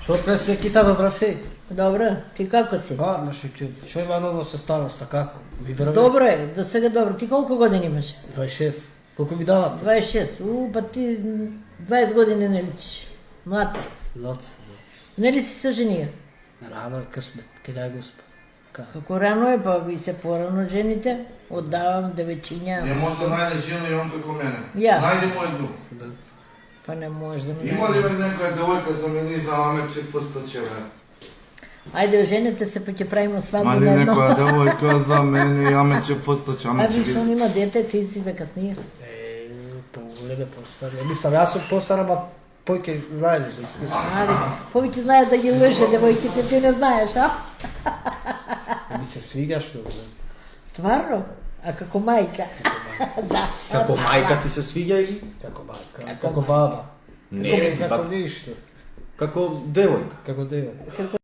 Što presne kita, dobra si? Dobro, ti kako si? Ladno Šuklju. Što ima novo sa starosta, kako? Vi verovi? Dobro je, do svega dobro. Ti koliko godina imaš? 26. Koliko mi davate? 26. Pa ti 20 godina ne ličiš. Mlad si. Loc. Ne li si se ženio? Rano je krsmet, kada je gospa. Kako? Kako rano je, pa vi se porano ženite. Oddavam devečinja. Не може да најдеш жена и он како мене. Ja. Најдемо едну. Pa ne možda mi... Има ли некоја девојка за мене за амече по 100 чевра? Ajde, oženite se pa će pravimo svadbu Мали na jedno. некоја девојка за мене и амече по 100 A амече. viš, on ima dete, ti si zakasnije. Полеге постарije. Mislim, ja sam postaram, a pojke znaju da iskustva. Ali, povijek znaju da je loše, devojke, ti ne znaješ, a? Mi se sviđaš, dobro. Stvarno? A kako majka? Da. Како мајка ти се свиѓа или? Kako baka, kako baba. Не, ти Kako па ništa. како девојка. Kako deva. Kako